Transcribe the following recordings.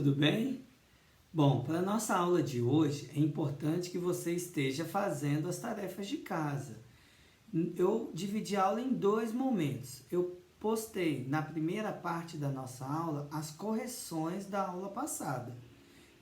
tudo bem? Bom, para a nossa aula de hoje, é importante que você esteja fazendo as tarefas de casa. Eu dividi a aula em dois momentos. Eu postei na primeira parte da nossa aula as correções da aula passada.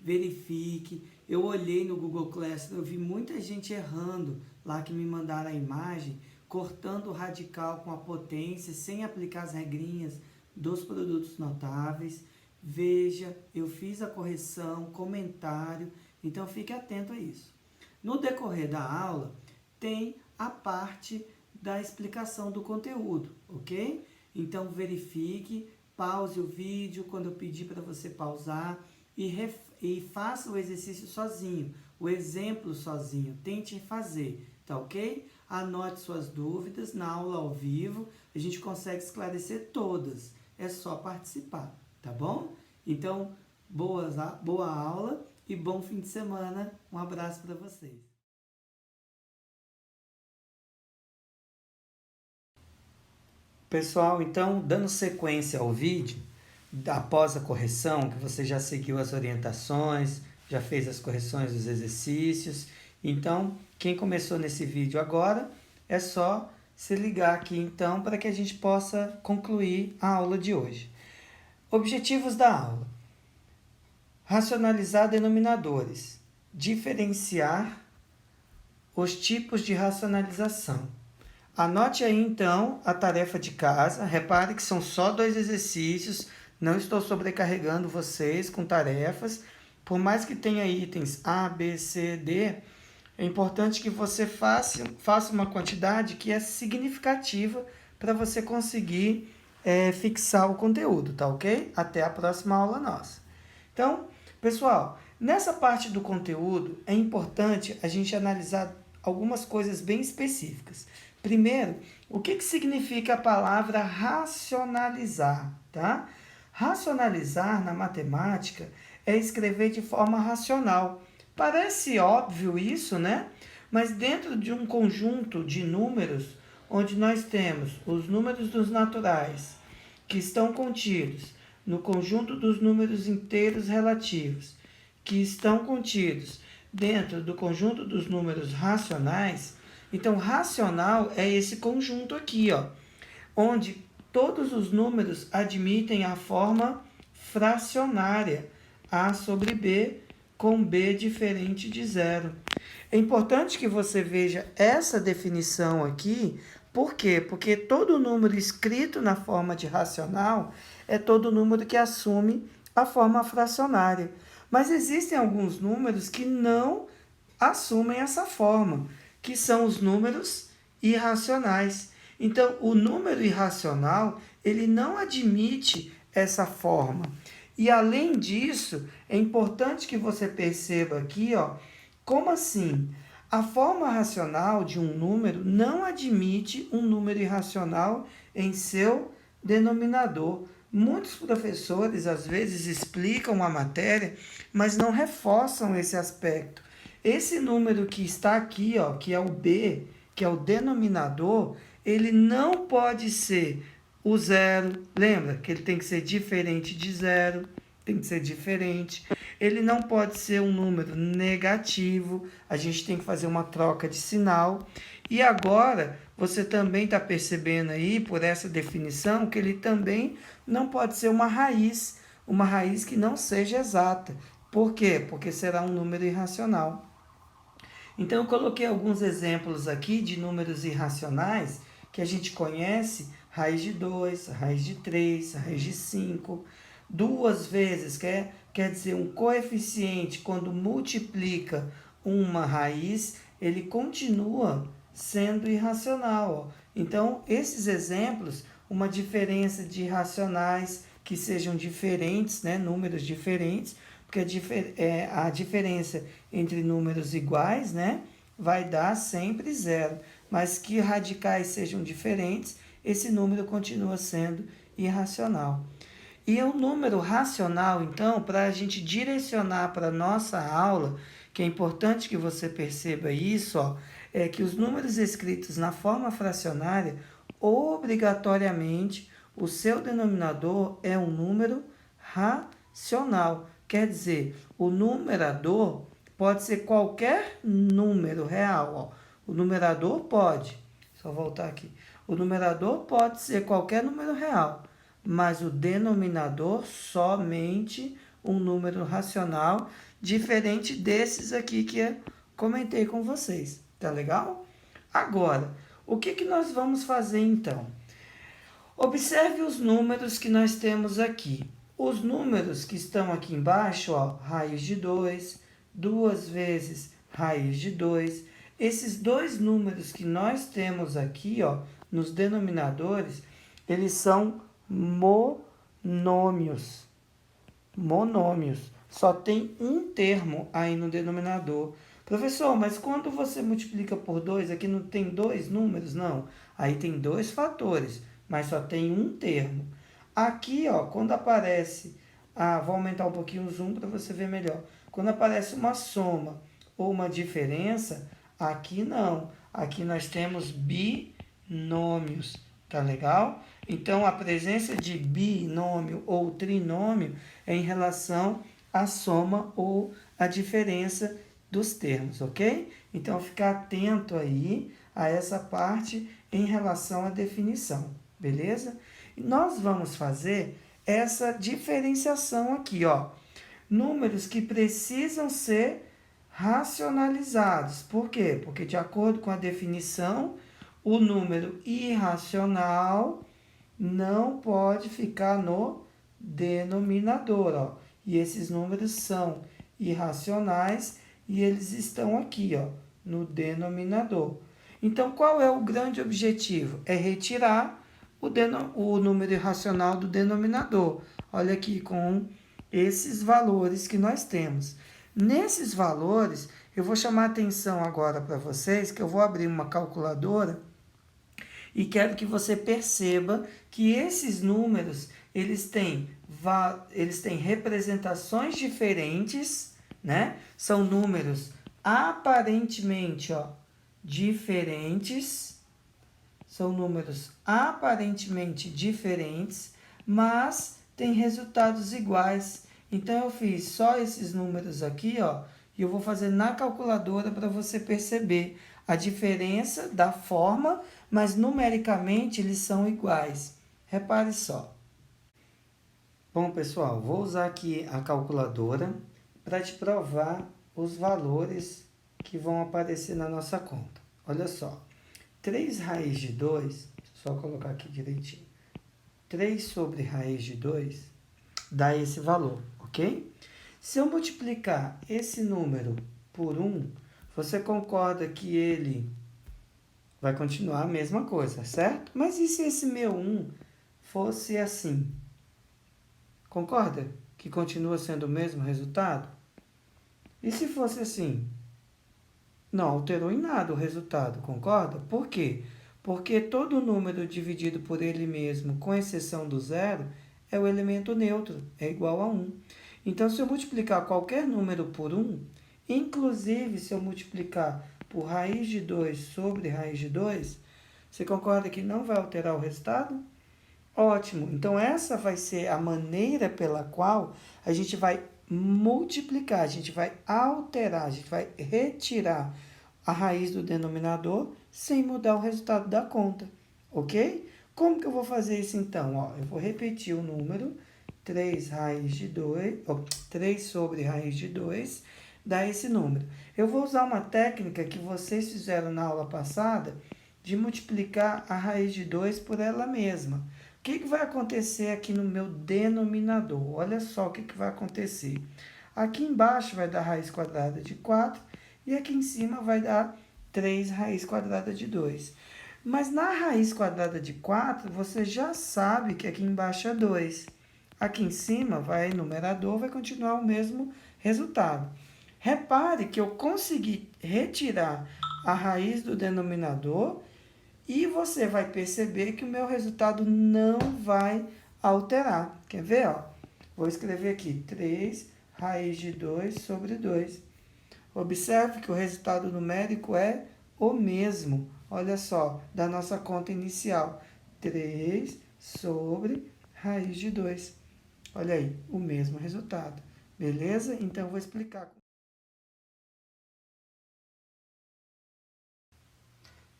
Verifique, eu olhei no Google Classroom, eu vi muita gente errando lá que me mandaram a imagem, cortando o radical com a potência, sem aplicar as regrinhas dos produtos notáveis. Veja, eu fiz a correção, comentário, então fique atento a isso. No decorrer da aula, tem a parte da explicação do conteúdo, ok? Então verifique, pause o vídeo quando eu pedir para você pausar e faça o exercício sozinho, o exemplo sozinho, tente fazer, tá ok? Anote suas dúvidas na aula ao vivo, a gente consegue esclarecer todas, é só participar, tá bom? Então, boa aula e bom fim de semana, um abraço para vocês. Pessoal, então, dando sequência ao vídeo, após a correção, que você já seguiu as orientações, já fez as correções dos exercícios. Então, quem começou nesse vídeo agora, é só se ligar aqui então para que a gente possa concluir a aula de hoje. Objetivos da aula: racionalizar denominadores, diferenciar os tipos de racionalização. Anote aí então a tarefa de casa. Repare que são só 2 exercícios, não estou sobrecarregando vocês com tarefas. Por mais que tenha itens A, B, C, D, é importante que você faça uma quantidade que é significativa para você conseguir fixar o conteúdo, tá ok? Até a próxima aula nossa. Então, pessoal, nessa parte do conteúdo é importante a gente analisar algumas coisas bem específicas. Primeiro, o que significa a palavra racionalizar, tá? Racionalizar na matemática é escrever de forma racional. Parece óbvio isso, né? Mas dentro de um conjunto de números, onde nós temos os números dos naturais, que estão contidos no conjunto dos números inteiros relativos, que estão contidos dentro do conjunto dos números racionais. Então, racional é esse conjunto aqui, ó, onde todos os números admitem a forma fracionária, A sobre B, com B diferente de zero. É importante que você veja essa definição aqui. Por quê? Porque todo número escrito na forma de racional é todo número que assume a forma fracionária. Mas existem alguns números que não assumem essa forma, que são os números irracionais. Então, o número irracional, ele não admite essa forma. E, além disso, é importante que você perceba aqui, ó, como assim? A forma racional de um número não admite um número irracional em seu denominador. Muitos professores, às vezes, explicam a matéria, mas não reforçam esse aspecto. Esse número que está aqui, ó, que é o B, que é o denominador, ele não pode ser o zero. Lembra que ele tem que ser diferente de zero, tem que ser diferente. Ele não pode ser um número negativo, a gente tem que fazer uma troca de sinal. E agora, você também está percebendo aí, por essa definição, que ele também não pode ser uma raiz que não seja exata. Por quê? Porque será um número irracional. Então, eu coloquei alguns exemplos aqui de números irracionais que a gente conhece: raiz de 2, raiz de 3, raiz de 5. 2 vezes quer dizer um coeficiente, quando multiplica uma raiz, ele continua sendo irracional. Ó. Então, esses exemplos, uma diferença de racionais que sejam diferentes, né, números diferentes, porque a diferença entre números iguais, né, vai dar sempre zero. Mas que radicais sejam diferentes, esse número continua sendo irracional. E o número racional, então, para a gente direcionar para a nossa aula, que é importante que você perceba isso, ó, é que os números escritos na forma fracionária, obrigatoriamente, o seu denominador é um número racional. Quer dizer, o numerador pode ser qualquer número real. Ó. O numerador pode, só voltar aqui. O numerador pode ser qualquer número real, mas o denominador somente um número racional, diferente desses aqui que eu comentei com vocês. Tá legal? Agora, o que nós vamos fazer então? Observe os números que nós temos aqui. Os números que estão aqui embaixo, ó, raiz de 2, 2 vezes raiz de 2. Esses dois números que nós temos aqui, ó, nos denominadores, eles são monômios. Monômios. Só tem um termo aí no denominador. Professor, mas quando você multiplica por 2, aqui não tem dois números? Não. Aí tem dois fatores, mas só tem um termo. Aqui, ó, quando aparece... vou aumentar um pouquinho o zoom para você ver melhor. Quando aparece uma soma ou uma diferença, aqui não. Aqui nós temos binômios. Tá legal? Então, a presença de binômio ou trinômio é em relação à soma ou à diferença dos termos, ok? Então, ficar atento aí a essa parte em relação à definição, beleza? E nós vamos fazer essa diferenciação aqui, ó. Números que precisam ser racionalizados. Por quê? Porque, de acordo com a definição, o número irracional não pode ficar no denominador, ó. E esses números são irracionais e eles estão aqui, ó, no denominador. Então, qual é o grande objetivo? É retirar o número irracional do denominador. Olha aqui com esses valores que nós temos. Nesses valores, eu vou chamar a atenção agora para vocês, que eu vou abrir uma calculadora e quero que você perceba que esses números, eles têm representações diferentes, né? São números aparentemente, ó, diferentes. São números aparentemente diferentes, mas têm resultados iguais. Então, eu fiz só esses números aqui, ó, e eu vou fazer na calculadora para você perceber a diferença da forma, mas numericamente eles são iguais. Repare só. Bom, pessoal, vou usar aqui a calculadora para te provar os valores que vão aparecer na nossa conta. Olha só. 3 raiz de 2, só colocar aqui direitinho, 3 sobre raiz de 2 dá esse valor, ok? Se eu multiplicar esse número por 1, você concorda que ele vai continuar a mesma coisa, certo? Mas e se esse meu 1 fosse assim? Concorda que continua sendo o mesmo resultado? E se fosse assim? Não alterou em nada o resultado, concorda? Por quê? Porque todo número dividido por ele mesmo, com exceção do zero, é o elemento neutro, é igual a 1. Então, se eu multiplicar qualquer número por 1, inclusive se eu multiplicar por raiz de 2 sobre raiz de 2, você concorda que não vai alterar o resultado? Ótimo! Então, essa vai ser a maneira pela qual a gente vai multiplicar, a gente vai alterar, a gente vai retirar a raiz do denominador sem mudar o resultado da conta, ok? Como que eu vou fazer isso então? Ó, eu vou repetir o número, 3 raiz de 2, 3 sobre raiz de 2, dá esse número. Eu vou usar uma técnica que vocês fizeram na aula passada, de multiplicar a raiz de 2 por ela mesma. O que vai acontecer aqui no meu denominador? Olha só o que vai acontecer. Aqui embaixo vai dar raiz quadrada de 4 e aqui em cima vai dar 3 raiz quadrada de 2. Mas na raiz quadrada de 4, você já sabe que aqui embaixo é 2. Aqui em cima, vai numerador, vai continuar o mesmo resultado. Repare que eu consegui retirar a raiz do denominador e você vai perceber que o meu resultado não vai alterar. Quer ver? Ó? Vou escrever aqui 3 raiz de 2 sobre 2. Observe que o resultado numérico é o mesmo. Olha só, da nossa conta inicial. 3 sobre raiz de 2. Olha aí, o mesmo resultado. Beleza? Então, eu vou explicar.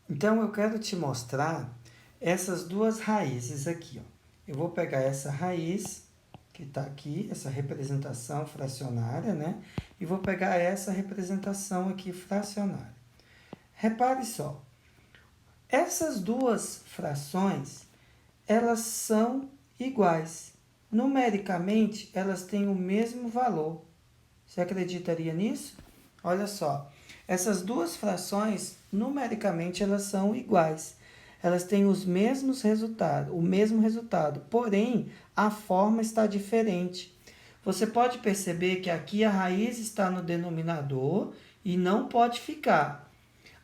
Então, eu quero te mostrar essas duas raízes aqui, ó. Eu vou pegar essa raiz que está aqui, essa representação fracionária, né? E vou pegar essa representação aqui fracionária. Repare só, essas duas frações, elas são iguais. Numericamente, elas têm o mesmo valor. Você acreditaria nisso? Olha só, essas duas frações, numericamente, elas são iguais. Elas têm os mesmos resultados, o mesmo resultado, porém, a forma está diferente. Você pode perceber que aqui a raiz está no denominador e não pode ficar.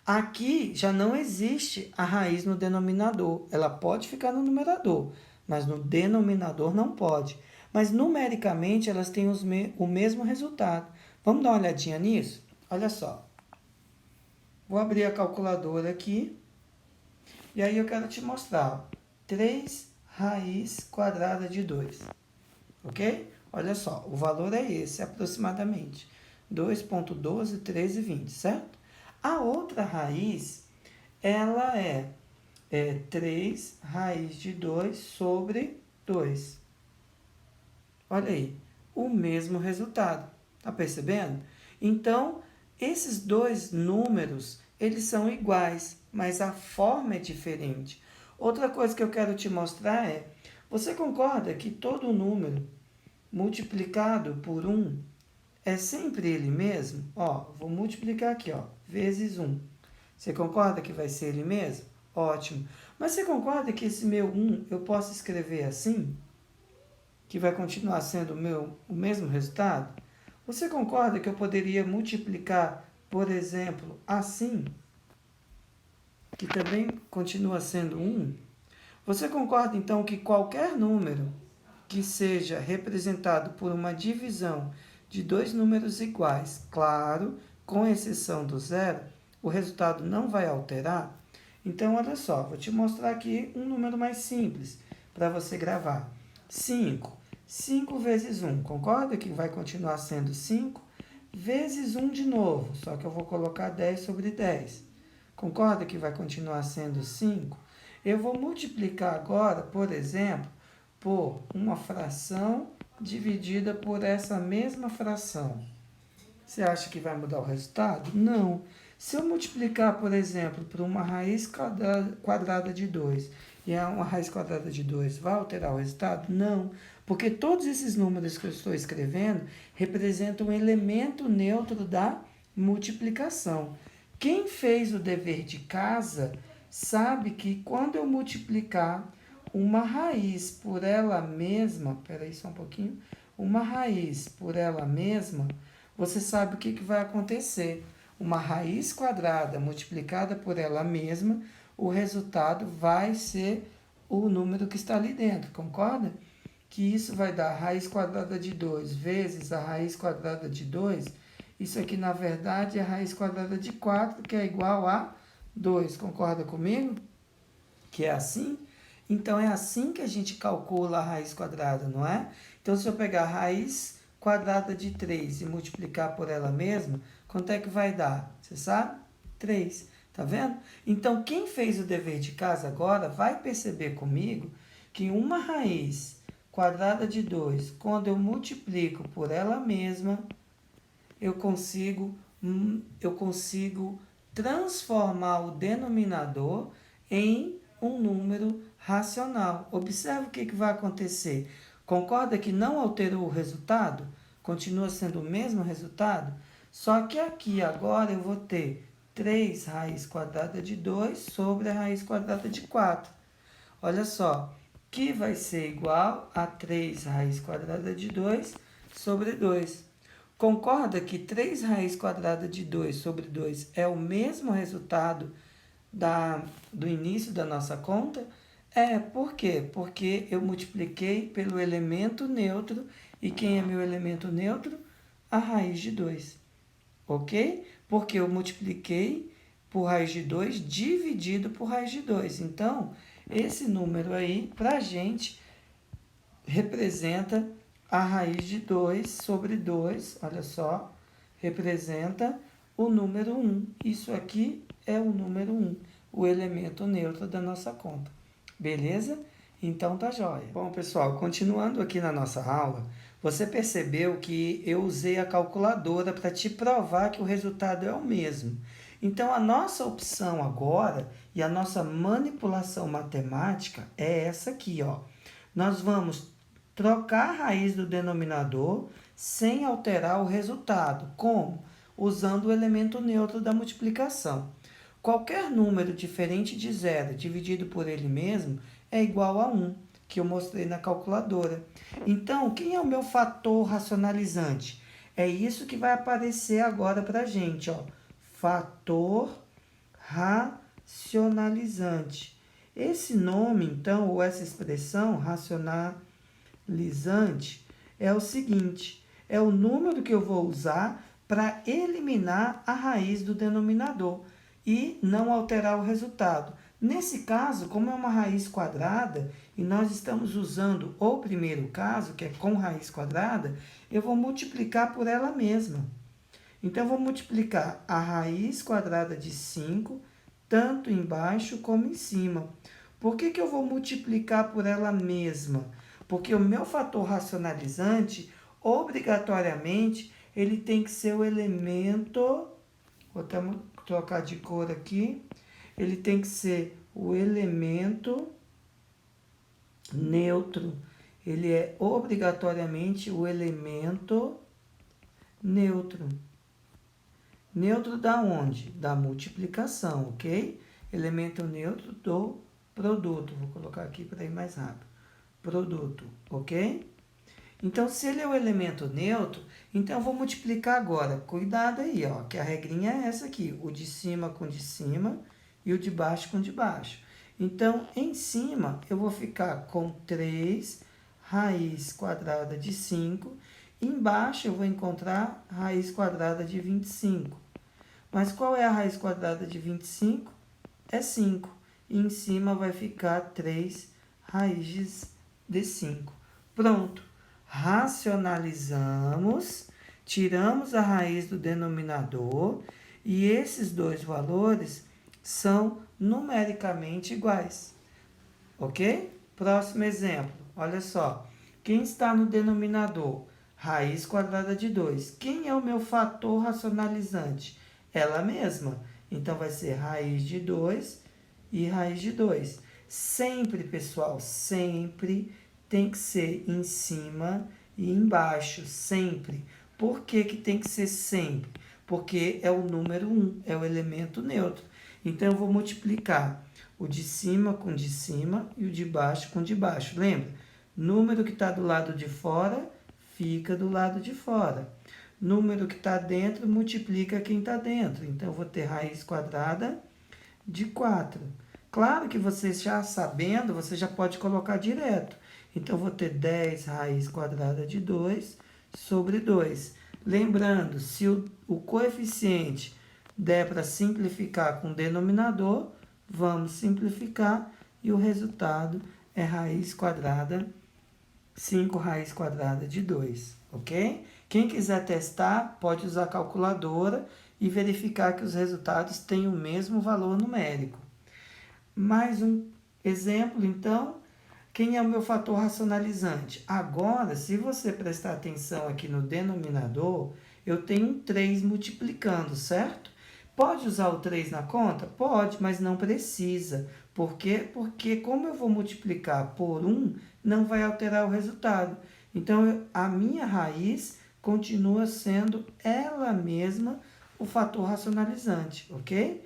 Aqui já não existe a raiz no denominador. Ela pode ficar no numerador, mas no denominador não pode. Mas numericamente elas têm o mesmo resultado. Vamos dar uma olhadinha nisso? Olha só. Vou abrir a calculadora aqui. E aí eu quero te mostrar. Ó, 3 raiz quadrada de 2. Ok? Olha só, o valor é esse, aproximadamente. 2,12, 13 e 20, certo? A outra raiz, ela é 3 raiz de 2 sobre 2. Olha aí, o mesmo resultado. Tá percebendo? Então, esses dois números, eles são iguais, mas a forma é diferente. Outra coisa que eu quero te mostrar é, você concorda que todo número multiplicado por 1 é sempre ele mesmo? Ó, vou multiplicar aqui, ó, vezes 1. Você concorda que vai ser ele mesmo? Ótimo. Mas você concorda que esse meu 1 eu posso escrever assim? Que vai continuar sendo o mesmo resultado? Você concorda que eu poderia multiplicar, por exemplo, assim? Que também continua sendo 1? Você concorda então que qualquer número que seja representado por uma divisão de dois números iguais, claro, com exceção do zero, o resultado não vai alterar? Então, olha só, vou te mostrar aqui um número mais simples para você gravar. 5. 5 vezes 1, concorda que vai continuar sendo 5? Vezes 1 de novo, só que eu vou colocar 10 sobre 10. Concorda que vai continuar sendo 5? Eu vou multiplicar agora, por exemplo, por uma fração dividida por essa mesma fração. Você acha que vai mudar o resultado? Não. Se eu multiplicar, por exemplo, por uma raiz quadrada de 2 e uma raiz quadrada de 2, vai alterar o resultado? Não. Porque todos esses números que eu estou escrevendo representam um elemento neutro da multiplicação. Quem fez o dever de casa sabe que quando eu multiplicar uma raiz por ela mesma, peraí só um pouquinho, uma raiz por ela mesma, você sabe o que vai acontecer. Uma raiz quadrada multiplicada por ela mesma, o resultado vai ser o número que está ali dentro, concorda? Que isso vai dar a raiz quadrada de 2 vezes a raiz quadrada de 2. Isso aqui, na verdade, é a raiz quadrada de 4, que é igual a 2. Concorda comigo? Que é assim? Então, é assim que a gente calcula a raiz quadrada, não é? Então, se eu pegar a raiz quadrada de 3 e multiplicar por ela mesma, quanto é que vai dar? Você sabe? 3. Tá vendo? Então, quem fez o dever de casa agora vai perceber comigo que uma raiz quadrada de 2, quando eu multiplico por ela mesma, eu consigo transformar o denominador em um número racional. Observe o que vai acontecer. Concorda que não alterou o resultado? Continua sendo o mesmo resultado? Só que aqui agora eu vou ter 3 raiz quadrada de 2 sobre a raiz quadrada de 4. Olha só, que vai ser igual a 3 raiz quadrada de 2 sobre 2. Concorda que 3 raiz quadrada de 2 sobre 2 é o mesmo resultado do início da nossa conta? Por quê? Porque eu multipliquei pelo elemento neutro. E quem é meu elemento neutro? A raiz de 2. Ok? Porque eu multipliquei por raiz de 2 dividido por raiz de 2. Então, esse número aí, para a gente, representa a raiz de 2 sobre 2, olha só, representa o número 1. Isso aqui é o número 1, o elemento neutro da nossa conta. Beleza? Então tá jóia. Bom, pessoal, continuando aqui na nossa aula, você percebeu que eu usei a calculadora para te provar que o resultado é o mesmo. Então, a nossa opção agora e a nossa manipulação matemática é essa aqui, ó. Nós vamos trocar a raiz do denominador sem alterar o resultado. Como? Usando o elemento neutro da multiplicação. Qualquer número diferente de zero dividido por ele mesmo é igual a 1, que eu mostrei na calculadora. Então, quem é o meu fator racionalizante? É isso que vai aparecer agora para a gente, ó. Fator racionalizante. Esse nome, então, ou essa expressão, racionalizante, é o seguinte, é o número que eu vou usar para eliminar a raiz do denominador e não alterar o resultado. Nesse caso, como é uma raiz quadrada, e nós estamos usando o primeiro caso, que é com raiz quadrada, eu vou multiplicar por ela mesma. Então, eu vou multiplicar a raiz quadrada de 5, tanto embaixo como em cima. Por que eu vou multiplicar por ela mesma? Porque o meu fator racionalizante, obrigatoriamente, ele tem que ser o elemento... Vou até trocar de cor aqui. Ele tem que ser o elemento neutro. Ele é obrigatoriamente o elemento neutro. Neutro da onde? Da multiplicação, ok? Elemento neutro do produto. Vou colocar aqui para ir mais rápido. Produto, ok? Então, se ele é o elemento neutro, então eu vou multiplicar agora. Cuidado aí, ó, que a regrinha é essa aqui. O de cima com o de cima e o de baixo com o de baixo. Então, em cima, eu vou ficar com 3 raiz quadrada de 5. Embaixo, eu vou encontrar raiz quadrada de 25. Mas qual é a raiz quadrada de 25? É 5. E em cima vai ficar 3 raízes de 5. Pronto. Racionalizamos, tiramos a raiz do denominador e esses dois valores são numericamente iguais. Ok? Próximo exemplo. Olha só. Quem está no denominador? Raiz quadrada de 2. Quem é o meu fator racionalizante? Ela mesma. Então, vai ser raiz de 2 e raiz de 2. Sempre, pessoal, sempre tem que ser em cima e embaixo, sempre. Por que tem que ser sempre? Porque é o número 1, é o elemento neutro. Então, eu vou multiplicar o de cima com o de cima e o de baixo com o de baixo. Lembra? Número que está do lado de fora, fica do lado de fora. Número que está dentro, multiplica quem está dentro. Então, eu vou ter raiz quadrada de 4. Claro que você já sabendo, você já pode colocar direto. Então, eu vou ter 10 raiz quadrada de 2 sobre 2. Lembrando, se o coeficiente der para simplificar com o denominador, vamos simplificar e o resultado é raiz quadrada, 5 raiz quadrada de 2, ok? Quem quiser testar, pode usar a calculadora e verificar que os resultados têm o mesmo valor numérico. Mais um exemplo, então, quem é o meu fator racionalizante? Agora, se você prestar atenção aqui no denominador, eu tenho um 3 multiplicando, certo? Pode usar o 3 na conta? Pode, mas não precisa. Por quê? Porque como eu vou multiplicar por 1, não vai alterar o resultado. Então, a minha raiz continua sendo ela mesma o fator racionalizante, ok?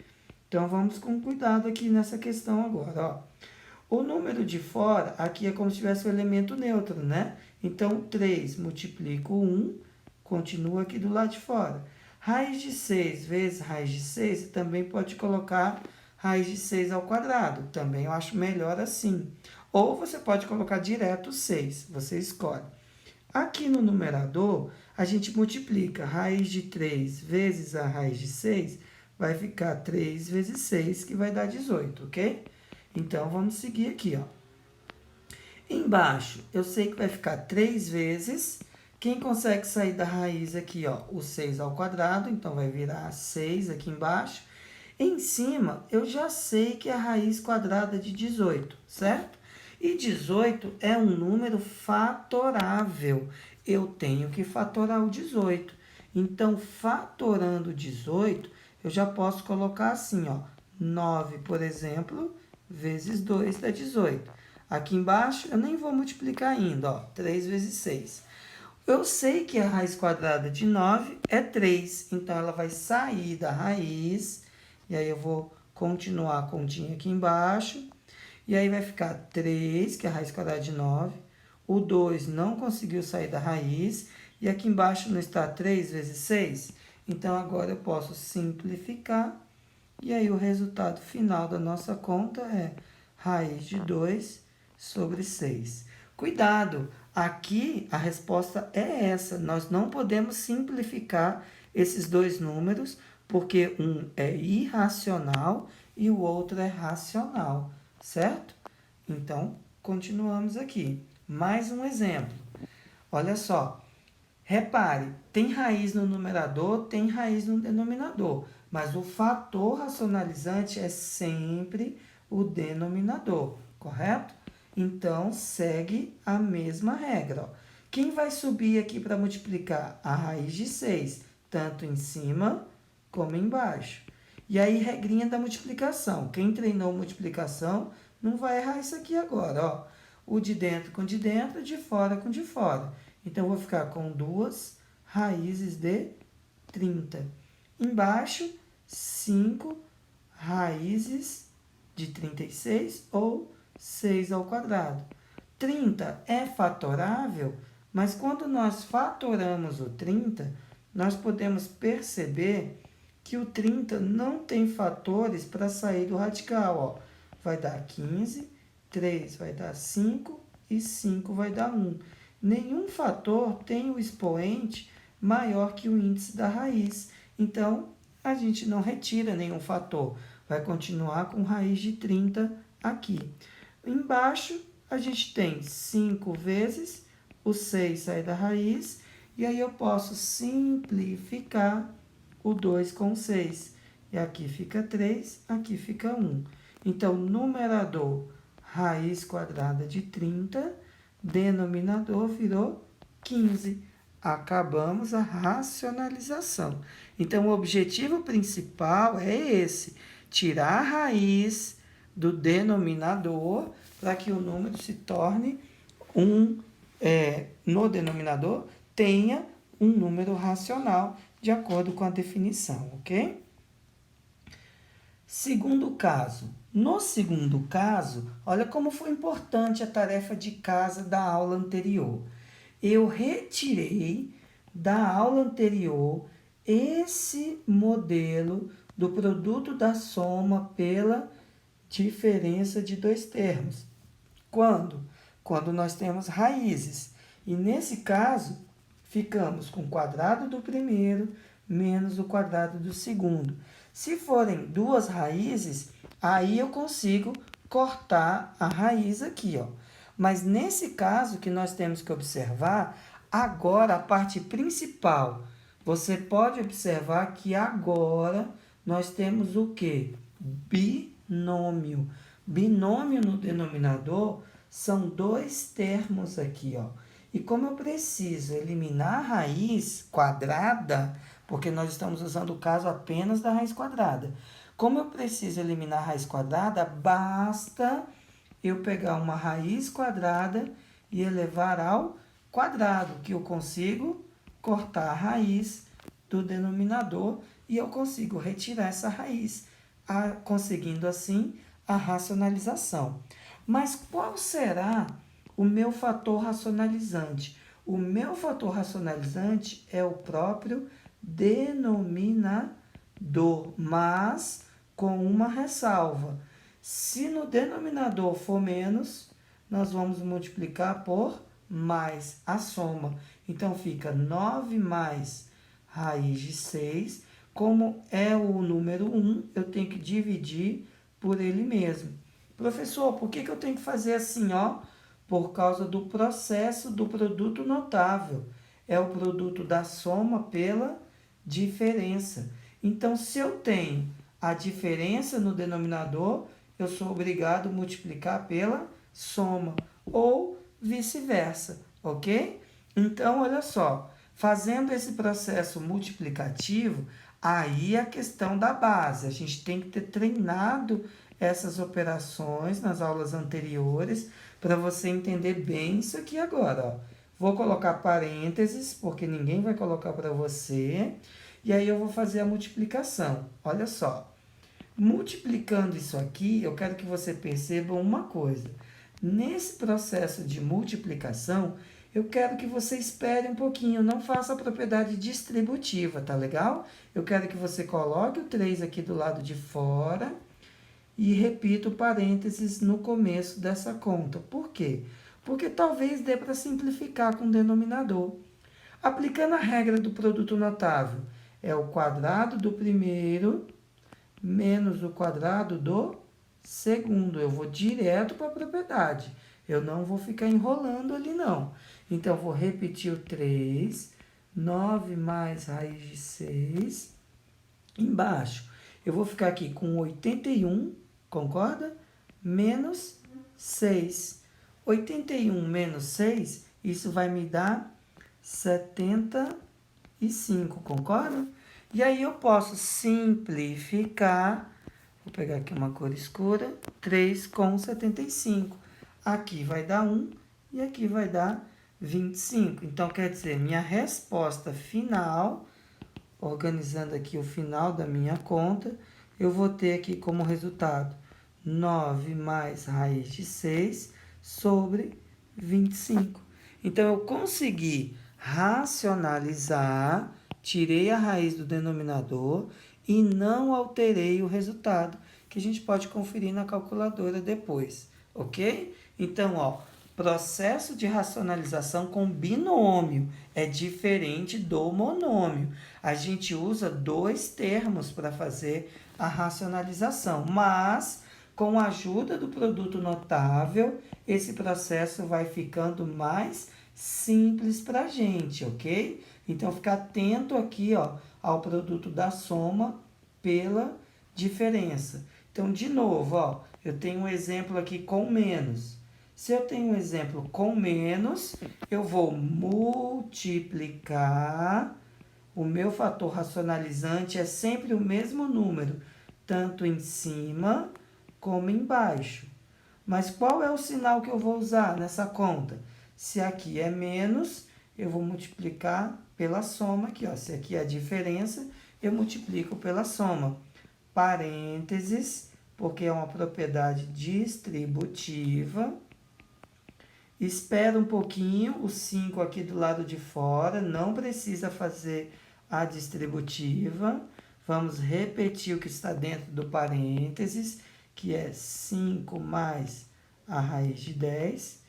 Então, vamos com cuidado aqui nessa questão agora, ó. O número de fora, aqui é como se tivesse o elemento neutro, né? Então, 3 multiplico 1, continua aqui do lado de fora. Raiz de 6 vezes raiz de 6, você também pode colocar raiz de 6 ao quadrado. Também eu acho melhor assim. Ou você pode colocar direto 6, você escolhe. Aqui no numerador, a gente multiplica raiz de 3 vezes a raiz de 6, vai ficar 3 vezes 6, que vai dar 18, ok? Então, vamos seguir aqui, ó. Embaixo, eu sei que vai ficar 3 vezes. Quem consegue sair da raiz aqui, ó, o 6 ao quadrado, então vai virar 6 aqui embaixo. Em cima, eu já sei que é a raiz quadrada de 18, certo? E 18 é um número fatorável. Eu tenho que fatorar o 18. Então, fatorando 18, eu já posso colocar assim, ó, 9, por exemplo, vezes 2 dá 18. Aqui embaixo, eu nem vou multiplicar ainda, ó, 3 vezes 6. Eu sei que a raiz quadrada de 9 é 3, então ela vai sair da raiz, e aí eu vou continuar a continha aqui embaixo, e aí vai ficar 3, que é a raiz quadrada de 9, o 2 não conseguiu sair da raiz, e aqui embaixo não está 3 vezes 6? Então, agora eu posso simplificar, e aí o resultado final da nossa conta é raiz de 2 sobre 6. Cuidado! Aqui a resposta é essa. Nós não podemos simplificar esses dois números, porque um é irracional e o outro é racional, certo? Então, continuamos aqui. Mais um exemplo. Olha só. Repare, tem raiz no numerador, tem raiz no denominador, mas o fator racionalizante é sempre o denominador, correto? Então, segue a mesma regra. Ó. Quem vai subir aqui para multiplicar? A raiz de 6, tanto em cima como embaixo. E aí, regrinha da multiplicação. Quem treinou multiplicação não vai errar isso aqui agora. Ó. O de dentro com de dentro, de fora com de fora. Então, eu vou ficar com 2 raízes de 30. Embaixo, 5 raízes de 36 ou 6 ao quadrado. 30 é fatorável, mas quando nós fatoramos o 30, nós podemos perceber que o 30 não tem fatores para sair do radical. Ó. Vai dar 15, 3 vai dar 5 e 5 vai dar 1. Nenhum fator tem o expoente maior que o índice da raiz. Então, a gente não retira nenhum fator. Vai continuar com raiz de 30 aqui. Embaixo, a gente tem 5 vezes, o 6 sai da raiz, e aí eu posso simplificar o 2 com 6. E aqui fica 3, aqui fica 1. Então, numerador, raiz quadrada de 30, denominador virou 15. Acabamos a racionalização. Então, o objetivo principal é esse, tirar a raiz do denominador para que o número se torne no denominador, tenha um número racional, de acordo com a definição, ok? Segundo caso. No segundo caso, olha como foi importante a tarefa de casa da aula anterior. Eu retirei da aula anterior esse modelo do produto da soma pela diferença de dois termos. Quando? Quando nós temos raízes. E nesse caso, ficamos com o quadrado do primeiro menos o quadrado do segundo. Se forem duas raízes, aí eu consigo cortar a raiz aqui, ó. Mas nesse caso que nós temos que observar, agora a parte principal, você pode observar que agora nós temos o quê? Binômio. Binômio no denominador são dois termos aqui, ó. E como eu preciso eliminar a raiz quadrada, porque nós estamos usando o caso apenas da raiz quadrada. Como eu preciso eliminar a raiz quadrada, basta eu pegar uma raiz quadrada e elevar ao quadrado, que eu consigo cortar a raiz do denominador e eu consigo retirar essa raiz, conseguindo assim a racionalização. Mas qual será o meu fator racionalizante? O meu fator racionalizante é o próprio denominador, mas com uma ressalva. Se no denominador for menos, nós vamos multiplicar por mais a soma. Então, fica 9 mais raiz de 6. Como é o número 1, eu tenho que dividir por ele mesmo. Professor, por que eu tenho que fazer assim, ó? Por causa do processo do produto notável. É o produto da soma pela diferença. Então, se eu tenho a diferença no denominador, eu sou obrigado a multiplicar pela soma. Ou vice-versa, ok? Então, olha só. Fazendo esse processo multiplicativo, aí é a questão da base. A gente tem que ter treinado essas operações nas aulas anteriores para você entender bem isso aqui agora. Ó. Vou colocar parênteses, porque ninguém vai colocar para você. E aí eu vou fazer a multiplicação. Olha só. Multiplicando isso aqui, eu quero que você perceba uma coisa. Nesse processo de multiplicação, eu quero que você espere um pouquinho, não faça a propriedade distributiva, tá legal? Eu quero que você coloque o 3 aqui do lado de fora e repita o parênteses no começo dessa conta. Por quê? Porque talvez dê para simplificar com o denominador. Aplicando a regra do produto notável, é o quadrado do primeiro menos o quadrado do segundo. Eu vou direto para a propriedade. Eu não vou ficar enrolando ali, não. Então, eu vou repetir o 3. 9 mais raiz de 6. Embaixo, eu vou ficar aqui com 81, concorda? Menos 6. 81 menos 6, isso vai me dar 75, concorda? E aí eu posso simplificar, vou pegar aqui uma cor escura, 3 com 75. Aqui vai dar 1 e aqui vai dar 25. Então, quer dizer, minha resposta final, organizando aqui o final da minha conta, eu vou ter aqui como resultado 9 mais raiz de 6 sobre 25. Então, eu consegui racionalizar, tirei a raiz do denominador e não alterei o resultado, que a gente pode conferir na calculadora depois, ok? Então, ó, processo de racionalização com binômio é diferente do monômio. A gente usa dois termos para fazer a racionalização, mas com a ajuda do produto notável, esse processo vai ficando mais simples para a gente, ok? Então, fica atento aqui, ó, ao produto da soma pela diferença. Então, de novo, ó, eu tenho um exemplo aqui com menos. Se eu tenho um exemplo com menos, eu vou multiplicar. O meu fator racionalizante é sempre o mesmo número, tanto em cima como embaixo. Mas qual é o sinal que eu vou usar nessa conta? Se aqui é menos, eu vou multiplicar pela soma aqui, ó. Se aqui é a diferença, eu multiplico pela soma. Parênteses, porque é uma propriedade distributiva. Espera um pouquinho, o 5 aqui do lado de fora, não precisa fazer a distributiva. Vamos repetir o que está dentro do parênteses, que é 5 mais a raiz de 10,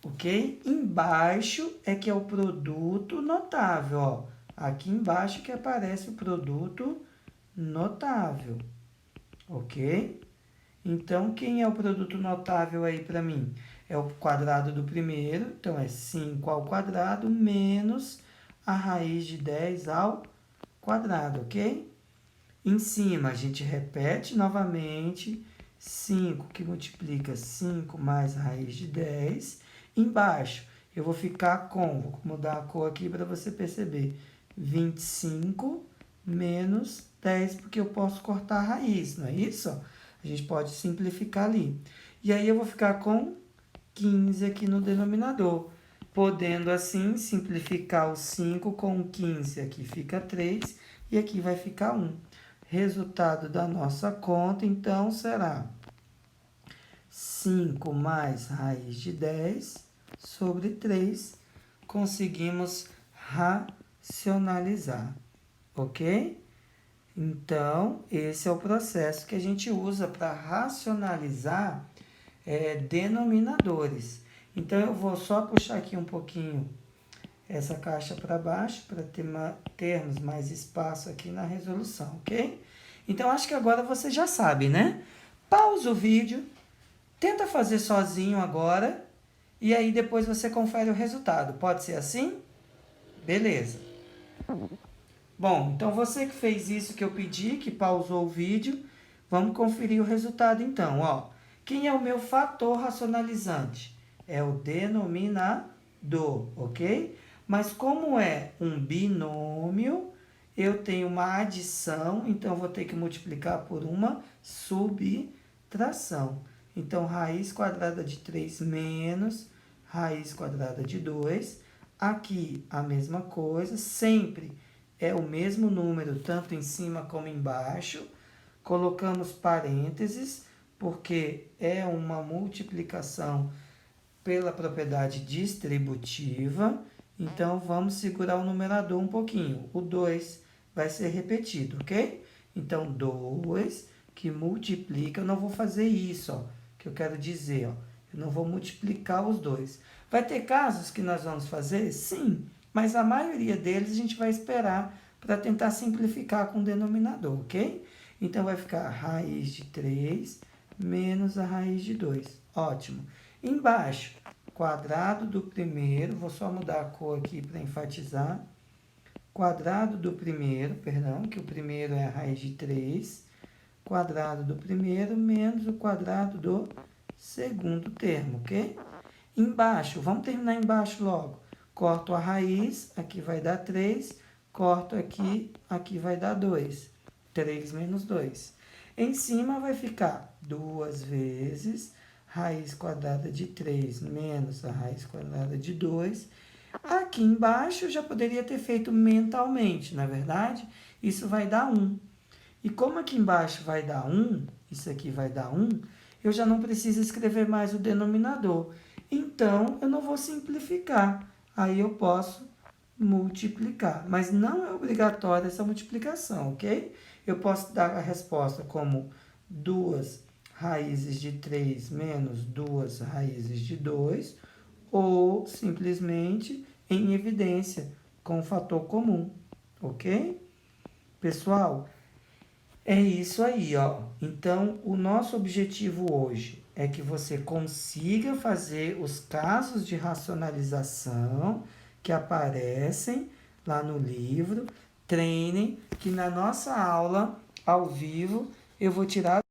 ok? Embaixo é que é o produto notável, ó. Aqui embaixo que aparece o produto notável, ok? Então, quem é o produto notável aí para mim? É o quadrado do primeiro, então é 5 ao quadrado menos a raiz de 10 ao quadrado, ok? Em cima, a gente repete novamente, 5 que multiplica 5 mais a raiz de 10. Embaixo, eu vou ficar com, vou mudar a cor aqui para você perceber, 25 menos 10, porque eu posso cortar a raiz, não é isso? A gente pode simplificar ali. E aí eu vou ficar com 15 aqui no denominador, podendo assim simplificar o 5 com o 15, aqui fica 3 e aqui vai ficar 1. Resultado da nossa conta, então, será 5 mais raiz de 10 sobre 3. Conseguimos racionalizar, ok? Então, esse é o processo que a gente usa para racionalizar denominadores. Então, eu vou só puxar aqui um pouquinho essa caixa para baixo, para termos mais espaço aqui na resolução, ok? Então, acho que agora você já sabe, né? Pausa o vídeo, tenta fazer sozinho agora e aí depois você confere o resultado. Pode ser assim? Beleza. Bom, então você que fez isso que eu pedi, que pausou o vídeo, vamos conferir o resultado então. Ó, quem é o meu fator racionalizante? É o denominador, ok? Mas como é um binômio, eu tenho uma adição, então vou ter que multiplicar por uma subtração. Então, raiz quadrada de 3 menos raiz quadrada de 2. Aqui a mesma coisa, sempre é o mesmo número, tanto em cima como embaixo. Colocamos parênteses, porque é uma multiplicação pela propriedade distributiva. Então, vamos segurar o numerador um pouquinho. O 2 vai ser repetido, ok? Então, 2 que multiplica, eu não vou fazer isso, ó, que eu quero dizer, ó. Eu não vou multiplicar os dois. Vai ter casos que nós vamos fazer? Sim, mas a maioria deles a gente vai esperar para tentar simplificar com o denominador, ok? Então, vai ficar raiz de 3 menos a raiz de 2. Ótimo. Embaixo, quadrado do primeiro, vou só mudar a cor aqui para enfatizar. Quadrado do primeiro, perdão, que o primeiro é a raiz de 3. Quadrado do primeiro menos o quadrado do segundo termo, ok? Embaixo, vamos terminar embaixo logo. Corto a raiz, aqui vai dar 3. Corto aqui, aqui vai dar 2. 3 menos 2. Em cima vai ficar 2 vezes raiz quadrada de 3 menos a raiz quadrada de 2. Aqui embaixo eu já poderia ter feito mentalmente, na verdade, isso vai dar 1. E como aqui embaixo vai dar 1, isso aqui vai dar 1, eu já não preciso escrever mais o denominador. Então, eu não vou simplificar. Aí eu posso multiplicar. Mas não é obrigatória essa multiplicação, ok? Eu posso dar a resposta como 2 raízes de 3 menos 2 raízes de 2, ou simplesmente em evidência, com o fator comum, ok? Pessoal, é isso aí, ó. Então, o nosso objetivo hoje é que você consiga fazer os casos de racionalização que aparecem lá no livro. Treinem, que na nossa aula ao vivo eu vou tirar